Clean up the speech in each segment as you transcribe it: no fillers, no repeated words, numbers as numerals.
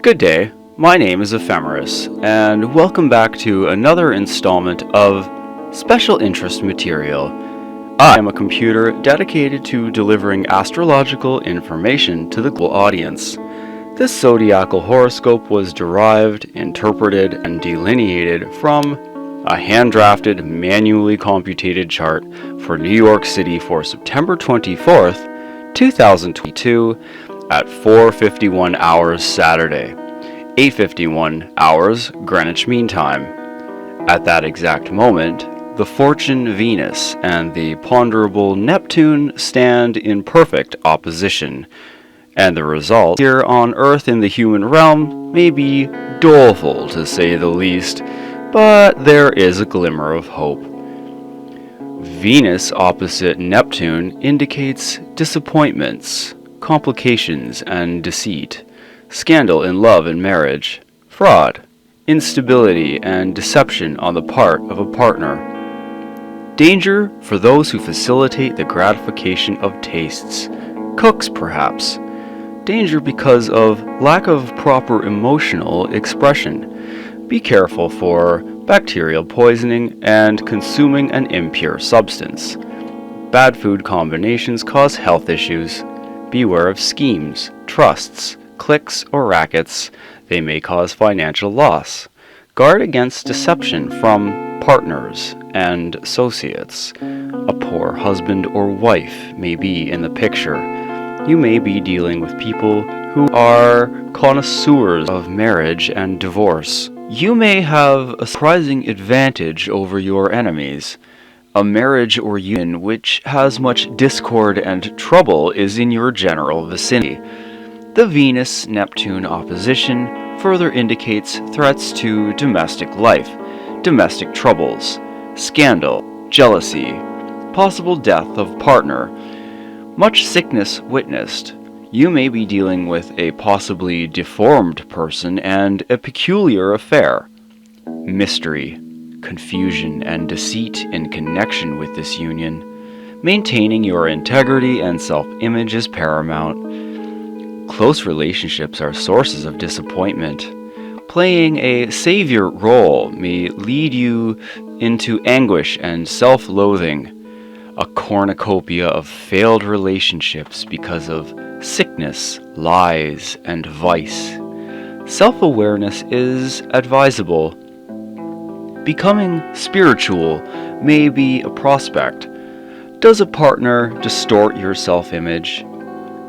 Good day, my name is Ephemeris, and welcome back to another installment of Special Interest Material. I am a computer dedicated to delivering astrological information to the global audience. This zodiacal horoscope was derived, interpreted, and delineated from a hand-drafted, manually computed chart for New York City for September 24th, 2022 at 4:51 hours Saturday, 8:51 hours Greenwich Mean Time. At that exact moment, the fortune Venus and the ponderable Neptune stand in perfect opposition, and the result here on Earth in the human realm may be doleful to say the least, but there is a glimmer of hope. Venus opposite Neptune indicates disappointments, complications and deceit, scandal in love and marriage, fraud, instability and deception on the part of a partner. Danger for those who facilitate the gratification of tastes, cooks perhaps. Danger because of lack of proper emotional expression. Be careful for bacterial poisoning and consuming an impure substance. Bad food combinations cause health issues. Beware of schemes, trusts, cliques, or rackets. They may cause financial loss. Guard against deception from partners and associates. A poor husband or wife may be in the picture. You may be dealing with people who are connoisseurs of marriage and divorce. You may have a surprising advantage over your enemies. A marriage or union which has much discord and trouble is in your general vicinity. The Venus-Neptune opposition further indicates threats to domestic life, domestic troubles, scandal, jealousy, possible death of partner, much sickness witnessed. You may be dealing with a possibly deformed person and a peculiar affair. Mystery, confusion, and deceit in connection with this union. Maintaining your integrity and self-image is paramount. Close relationships are sources of disappointment. Playing a savior role may lead you into anguish and self-loathing. A cornucopia of failed relationships because of sickness, lies, and vice. Self-awareness is advisable. Becoming spiritual may be a prospect. Does a partner distort your self-image?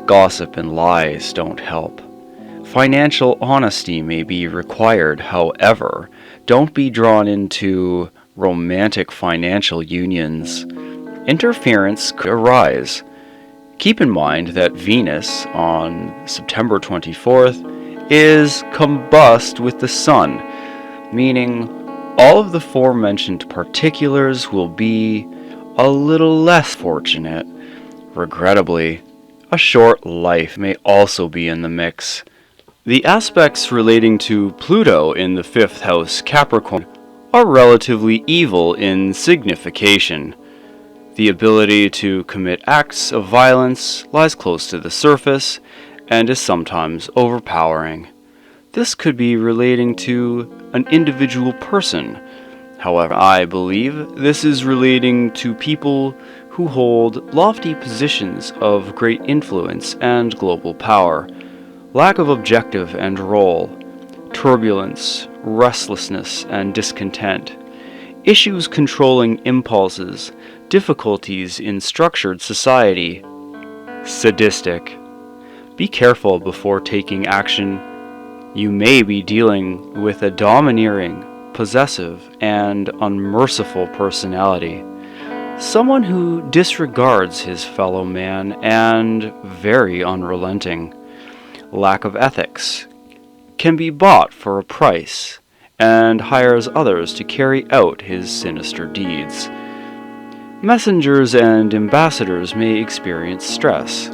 Gossip and lies don't help. Financial honesty may be required, however, don't be drawn into romantic financial unions. Interference could arise. Keep in mind that Venus on September 24th is combust with the Sun, meaning all of the aforementioned particulars will be a little less fortunate. Regrettably, a short life may also be in the mix. The aspects relating to Pluto in the 5th house Capricorn are relatively evil in signification. The ability to commit acts of violence lies close to the surface and is sometimes overpowering. This could be relating to an individual person. However, I believe this is relating to people who hold lofty positions of great influence and global power. Lack of objective and role, turbulence, restlessness, and discontent. Issues controlling impulses, difficulties in structured society. Sadistic. Be careful before taking action. You may be dealing with a domineering, possessive, and unmerciful personality. Someone who disregards his fellow man and very unrelenting. Lack of ethics. Can be bought for a price and hires others to carry out his sinister deeds. Messengers and ambassadors may experience stress.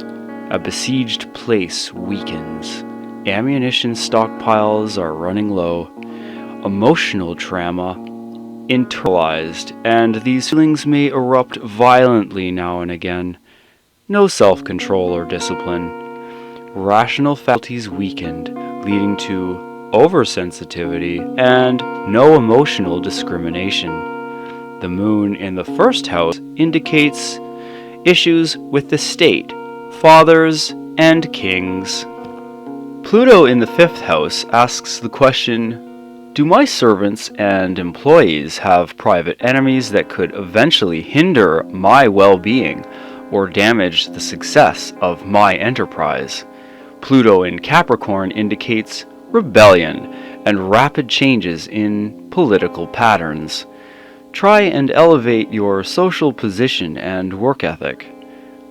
A besieged place weakens. Ammunition stockpiles are running low. Emotional trauma internalized, and these feelings may erupt violently now and again. No self-control or discipline. rational faculties weakened, leading to oversensitivity and no emotional discrimination. The moon in the first house indicates issues with the state, fathers, and kings. Pluto in the fifth house asks the question, do my servants and employees have private enemies that could eventually hinder my well-being or damage the success of my enterprise? Pluto in Capricorn indicates rebellion and rapid changes in political patterns. Try and elevate your social position and work ethic.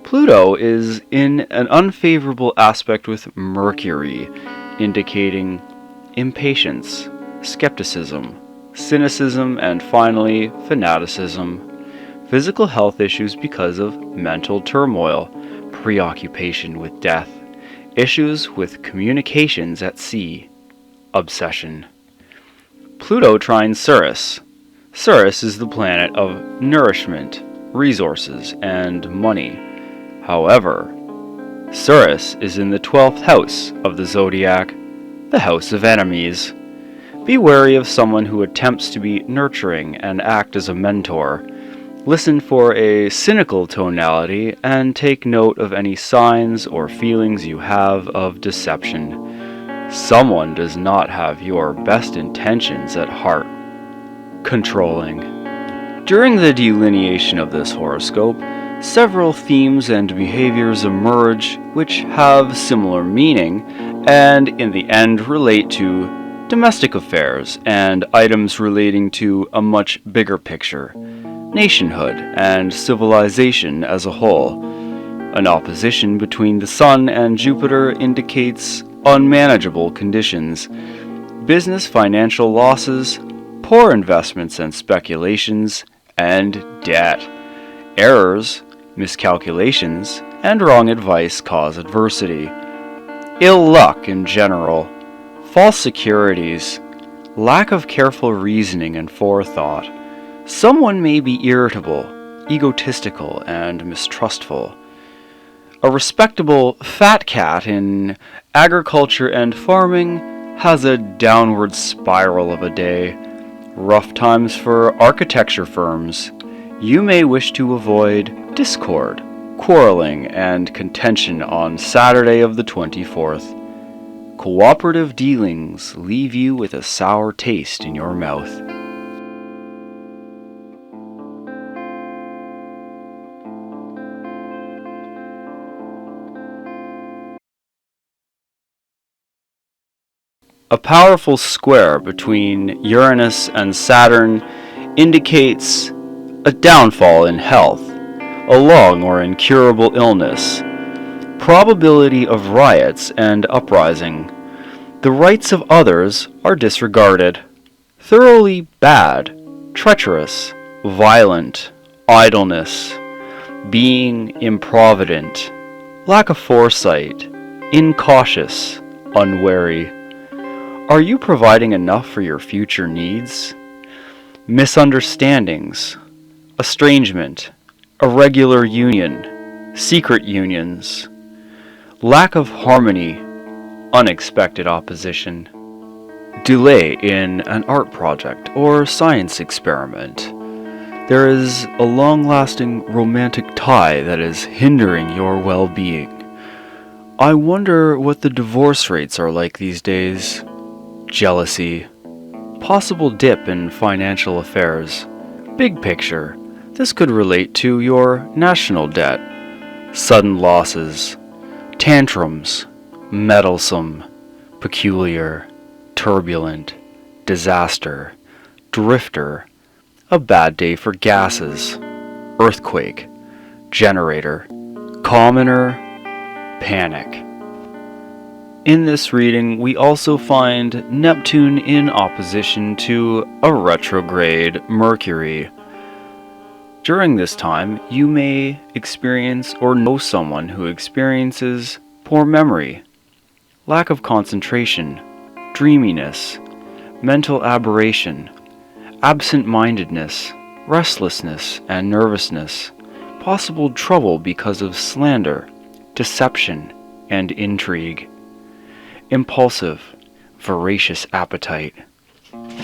Pluto is in an unfavorable aspect with Mercury, indicating impatience, skepticism, cynicism, and finally, fanaticism. Physical health issues because of mental turmoil, preoccupation with death, issues with communications at sea, obsession. Pluto trines Ceres. Ceres is the planet of nourishment, resources, and money. However, Ceres is in the 12th house of the zodiac, the house of enemies. Be wary of someone who attempts to be nurturing and act as a mentor. Listen for a cynical tonality and take note of any signs or feelings you have of deception. Someone does not have your best intentions at heart. Controlling. During the delineation of this horoscope, several themes and behaviors emerge which have similar meaning and in the end relate to domestic affairs and items relating to a much bigger picture, nationhood and civilization as a whole. An opposition between the Sun and Jupiter indicates unmanageable conditions, business financial losses, poor investments and speculations, and debt. Errors, miscalculations, and wrong advice cause adversity. Ill luck in general, false securities, lack of careful reasoning and forethought. Someone may be irritable, egotistical, and mistrustful. A respectable fat cat in agriculture and farming has a downward spiral of a day. Rough times for architecture firms. You may wish to avoid discord, quarreling, and contention on Saturday of the 24th. Cooperative dealings leave you with a sour taste in your mouth. A powerful square between Uranus and Saturn indicates a downfall in health, a long or incurable illness, probability of riots and uprising. The rights of others are disregarded. Thoroughly bad, treacherous, violent, idleness, being improvident, lack of foresight, incautious, unwary. Are you providing enough for your future needs? Misunderstandings, estrangement, irregular union, secret unions, lack of harmony, unexpected opposition, delay in an art project or science experiment. There is a long-lasting romantic tie that is hindering your well-being. I wonder what the divorce rates are like these days. Jealousy, possible dip in financial affairs. Big picture, this could relate to your national debt, sudden losses, tantrums, meddlesome, peculiar, turbulent, disaster, drifter, a bad day for gases, earthquake, generator, commoner, panic. In this reading, we also find Neptune in opposition to a retrograde Mercury. During this time, you may experience or know someone who experiences poor memory, lack of concentration, dreaminess, mental aberration, absent-mindedness, restlessness, and nervousness, possible trouble because of slander, deception, and intrigue. Impulsive, voracious appetite.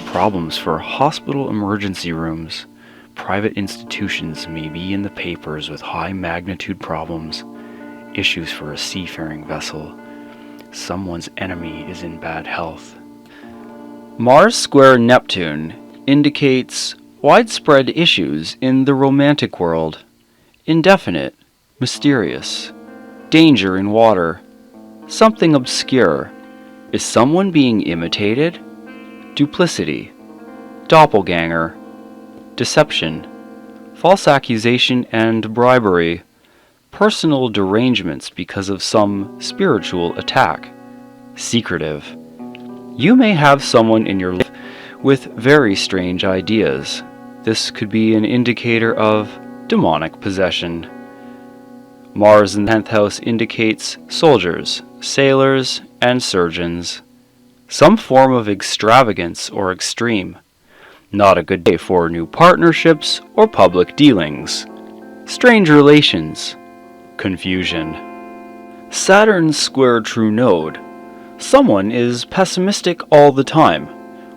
Problems for hospital emergency rooms. Private institutions may be in the papers with high magnitude problems. Issues for a seafaring vessel. Someone's enemy is in bad health. Mars square Neptune indicates widespread issues in the romantic world. Indefinite, mysterious. Danger in water. Something obscure. Is someone being imitated? Duplicity. Doppelganger. Deception. False accusation and bribery. Personal derangements because of some spiritual attack. Secretive. You may have someone in your life with very strange ideas. This could be an indicator of demonic possession. Mars in the 10th house indicates soldiers, sailors, and surgeons. Some form of extravagance or extreme. Not a good day for new partnerships or public dealings. Strange relations. Confusion. Saturn square true node. Someone is pessimistic all the time.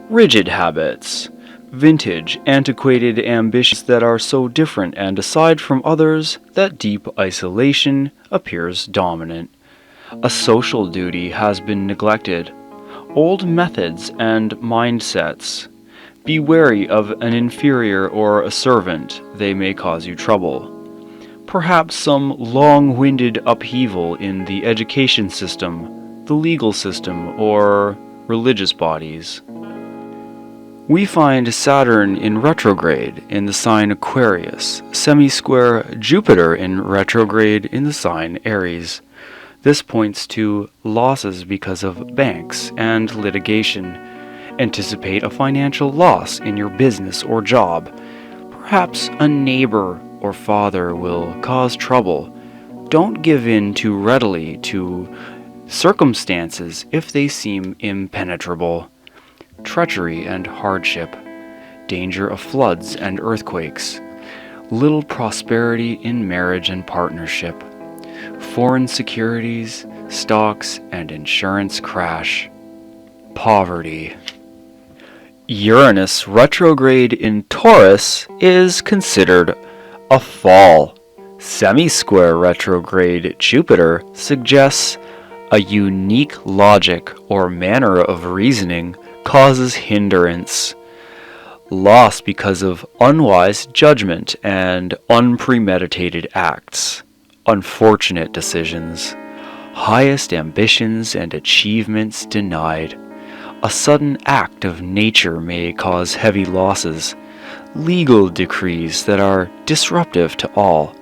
Rigid habits. Vintage, antiquated ambitions that are so different and aside from others that deep isolation appears dominant. A social duty has been neglected. Old methods and mindsets. Be wary of an inferior or a servant, they may cause you trouble. Perhaps some long-winded upheaval in the education system, the legal system, or religious bodies. We find Saturn in retrograde in the sign Aquarius, semi-square Jupiter in retrograde in the sign Aries. This points to losses because of banks and litigation. Anticipate a financial loss in your business or job. Perhaps a neighbor or father will cause trouble. Don't give in too readily to circumstances if they seem impenetrable. Treachery and hardship. Danger of floods and earthquakes. Little prosperity in marriage and partnership. Foreign securities, stocks, and insurance crash. Poverty. Uranus retrograde in Taurus is considered a fall. Semi-square retrograde Jupiter suggests a unique logic or manner of reasoning causes hindrance. Loss because of unwise judgment and unpremeditated acts. Unfortunate decisions. Highest ambitions and achievements denied. A sudden act of nature may cause heavy losses. Legal decrees that are disruptive to all.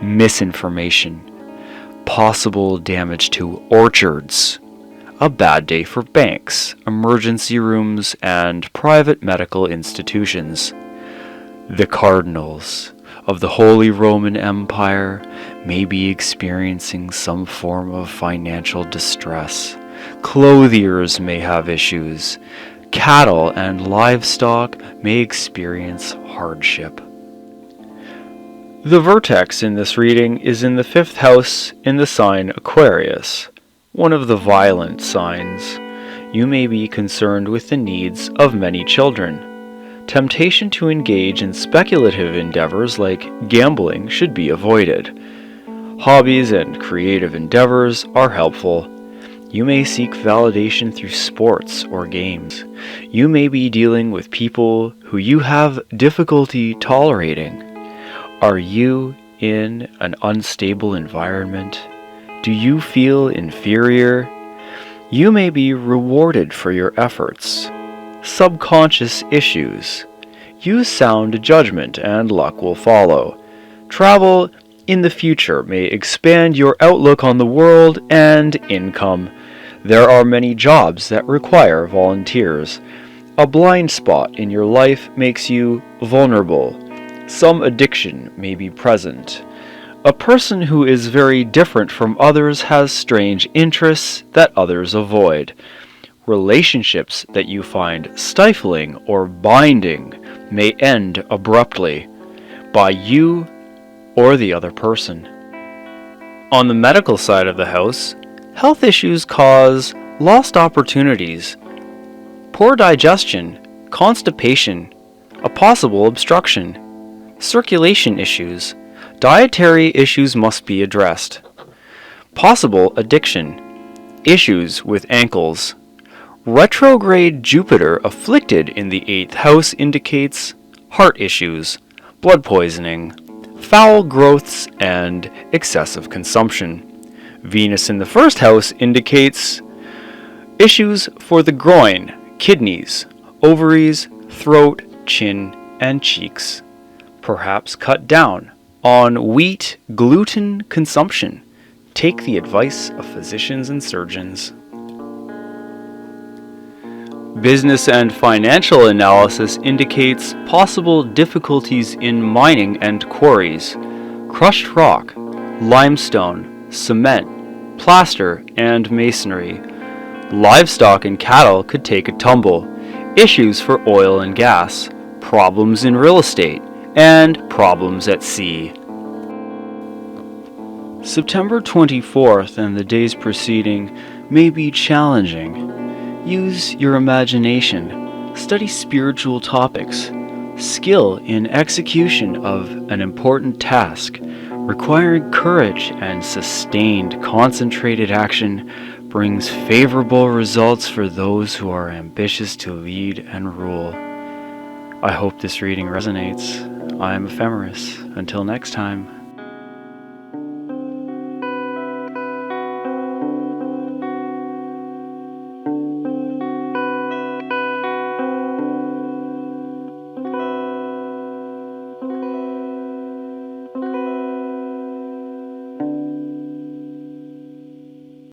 Misinformation. Possible damage to orchards. A bad day for banks, emergency rooms, and private medical institutions. The cardinals of the Holy Roman Empire may be experiencing some form of financial distress. Clothiers may have issues. Cattle and livestock may experience hardship. The vertex in this reading is in the 5th house in the sign Aquarius, one of the violent signs. You may be concerned with the needs of many children. Temptation to engage in speculative endeavors like gambling should be avoided. Hobbies and creative endeavors are helpful. You may seek validation through sports or games. You may be dealing with people who you have difficulty tolerating. Are you in an unstable environment? Do you feel inferior? You may be rewarded for your efforts. Subconscious issues. Use sound judgment and luck will follow. Travel in the future may expand your outlook on the world and income. There are many jobs that require volunteers. A blind spot in your life makes you vulnerable. Some addiction may be present. A person who is very different from others has strange interests that others avoid. Relationships that you find stifling or binding may end abruptly by you or the other person. On the medical side of the house, Health issues cause lost opportunities, poor digestion, constipation, a possible obstruction, circulation issues, dietary issues must be addressed, possible addiction, issues with ankles. Retrograde Jupiter afflicted in the 8th house indicates heart issues, blood poisoning, foul growths, and excessive consumption. Venus in the 1st house indicates issues for the groin, kidneys, ovaries, throat, chin, and cheeks. Perhaps cut down on wheat gluten consumption. Take the advice of physicians and surgeons. Business and financial analysis indicates possible difficulties in mining and quarries, crushed rock, limestone, cement, plaster, and masonry. Livestock and cattle could take a tumble, issues for oil and gas, problems in real estate, and problems at sea. September 24th and the days preceding may be challenging. Use your imagination, study spiritual topics, skill in execution of an important task, requiring courage and sustained, concentrated action brings favorable results for those who are ambitious to lead and rule. I hope this reading resonates. I am Ephemeris. Until next time.